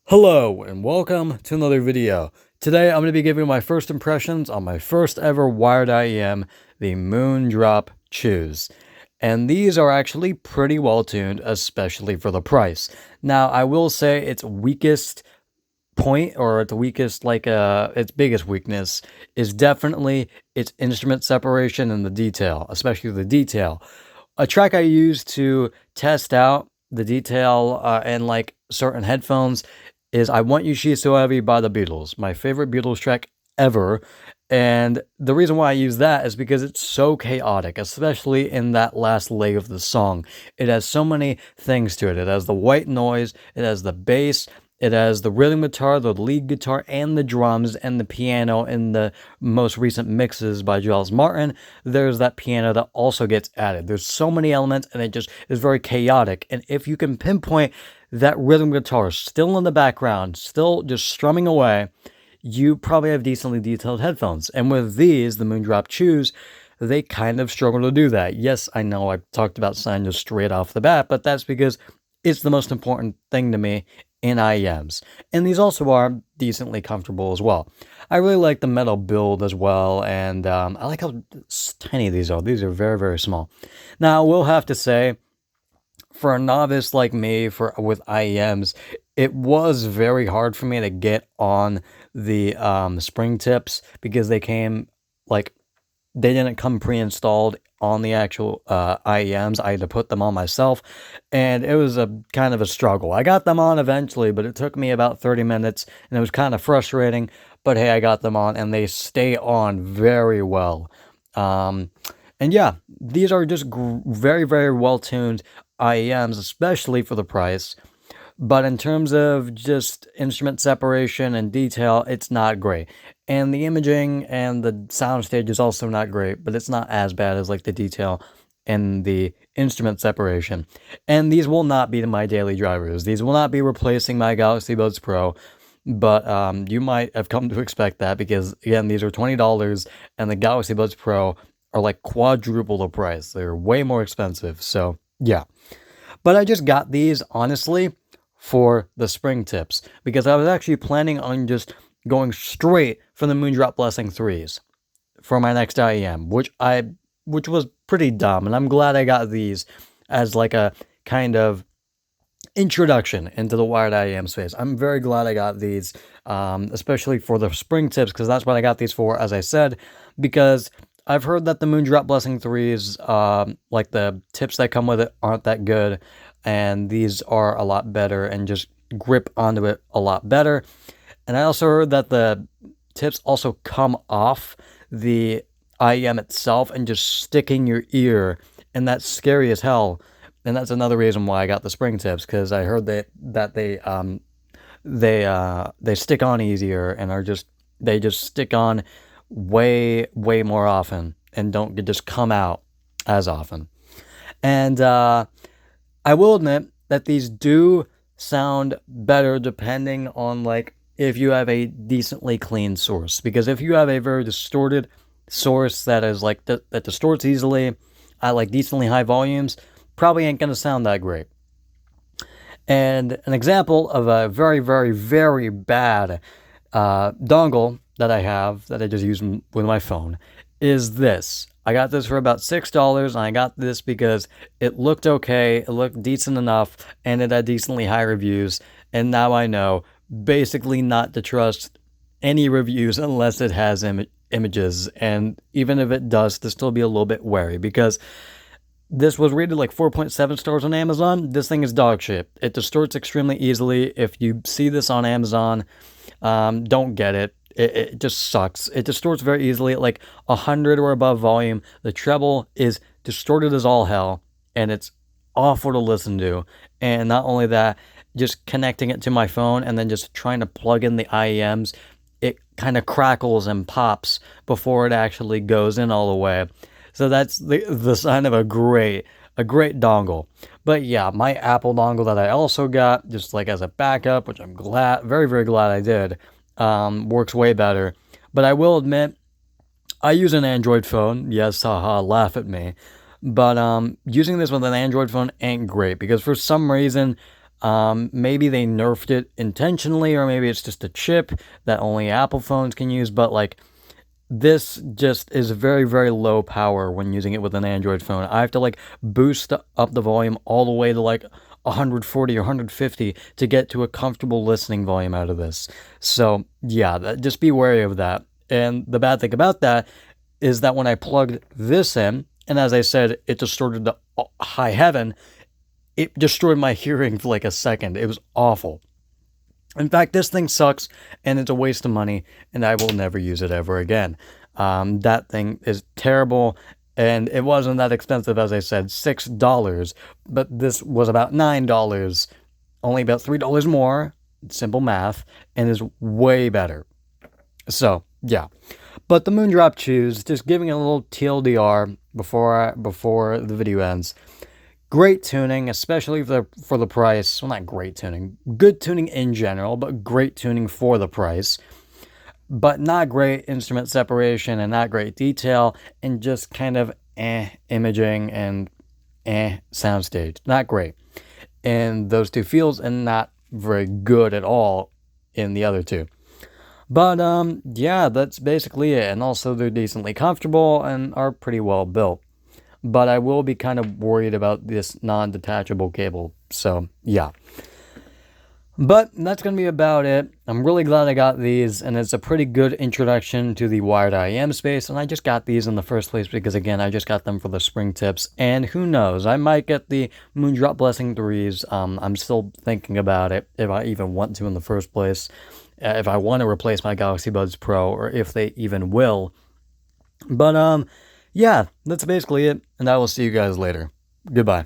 Hello and welcome to another video. Today I'm going to be giving my first impressions on my first ever wired IEM, the Moondrop Chews. And these are actually pretty well tuned, especially for the price. Now I will say its weakest point, or its weakest, its biggest weakness is definitely its instrument separation and the detail, especially the detail. A track I use to test out the detail in like certain headphones is I Want You She's So Heavy by the Beatles, my favorite Beatles track ever. And the reason why I use that is because it's so chaotic, especially in that last leg of the song. It has so many things to it. It has the white noise, it has the bass, it has the rhythm guitar, the lead guitar, and the drums, and the piano in the most recent mixes by Giles Martin. There's that piano that also gets added. There's so many elements, and it just is very chaotic. And if you can pinpoint that rhythm guitar still in the background, still just strumming away, you probably have decently detailed headphones. And with these, the Moondrop Chews, they kind of struggle to do that. Yes, I know I talked about sound just straight off the bat, but that's because it's the most important thing to me in IEMs. And these also are decently comfortable as well. I really like the metal build as well, and I like how tiny these are. These are very, very small. Now, I will have to say, for a novice like me with IEMs, it was very hard for me to get on the spring tips because they came like they didn't come pre-installed on the actual IEMs. I had to put them on myself, and it was a kind of a struggle. I got them on eventually, but it took me about 30 minutes, and it was kind of frustrating. But hey, I got them on, and they stay on very well. And yeah, these are just very, very well-tuned IEMs, especially for the price. But in terms of just instrument separation and detail, it's not great. And the imaging and the soundstage is also not great, but it's not as bad as like the detail and the instrument separation. And these will not be my daily drivers. These will not be replacing my Galaxy Buds Pro. But you might have come to expect that because, again, these are $20 and the Galaxy Buds Pro are like quadruple the price. They're way more expensive. So, yeah. But I just got these, honestly, for the spring tips because I was actually planning on just going straight for the Moondrop Blessing 3s for my next IEM, which was pretty dumb, and I'm glad I got these as like a kind of introduction into the wired IEM space. I'm very glad I got these, especially for the spring tips, because that's what I got these for, as I said, because I've heard that the Moondrop Blessing 3s, like the tips that come with it, aren't that good, and these are a lot better and just grip onto it a lot better. And I also heard that the tips also come off the IEM itself and just stick in your ear, and that's scary as hell. And that's another reason why I got the spring tips, because I heard that they stick on easier and they just stick on way more often and don't just come out as often. And I will admit that these do sound better depending on like if you have a decently clean source, because if you have a very distorted source that is like that distorts easily at like decently high volumes, probably ain't gonna sound that great. And an example of a very, very, very bad dongle that I have that I just use with my phone is this. I got this for about $6, and I got this because it looked okay, it looked decent enough, and it had decently high reviews, and now I know basically not to trust any reviews unless it has images, and even if it does, to still be a little bit wary, because this was rated like 4.7 stars on Amazon. This thing is dog shit. It distorts extremely easily. If you see this on Amazon, don't get it. It just sucks. It distorts very easily at like 100 or above volume. The treble is distorted as all hell, and it's awful to listen to. And not only that, just connecting it to my phone and then just trying to plug in the IEMs, it kind of crackles and pops before it actually goes in all the way. So that's the sign of a great dongle. But yeah, my Apple dongle that I also got, just like as a backup, which I'm very, very glad I did, works way better. But I will admit, I use an Android phone. Yes, haha, laugh at me. But using this with an Android phone ain't great, because for some reason, Maybe they nerfed it intentionally, or maybe it's just a chip that only Apple phones can use, but like, this just is very, very low power when using it with an Android phone. I have to like boost up the volume all the way to like 140 or 150 to get to a comfortable listening volume out of this. So yeah, just be wary of that. And the bad thing about that is that when I plugged this in, and as I said, it distorted to high heaven, it destroyed my hearing for like a second. It was awful. In fact, this thing sucks, and it's a waste of money, and I will never use it ever again. That thing is terrible, and it wasn't that expensive, as I said, $6, but this was about $9, only about $3 more, simple math, and is way better. So, yeah. But the Moondrop Chews, just giving it a little TLDR before the video ends. Great tuning, especially for the price. Well, not great tuning. Good tuning in general, but great tuning for the price. But not great instrument separation and not great detail, and just kind of imaging and soundstage. Not great in those two fields, and not very good at all in the other two. But yeah, that's basically it. And also, they're decently comfortable and are pretty well built. But I will be kind of worried about this non-detachable cable. So, yeah. But that's going to be about it. I'm really glad I got these, and it's a pretty good introduction to the wired IEM space, and I just got these in the first place because, again, I just got them for the spring tips, and who knows, I might get the Moondrop Blessing 3s. I'm still thinking about it, if I even want to in the first place, if I want to replace my Galaxy Buds Pro, or if they even will. But, yeah, that's basically it, and I will see you guys later. Goodbye.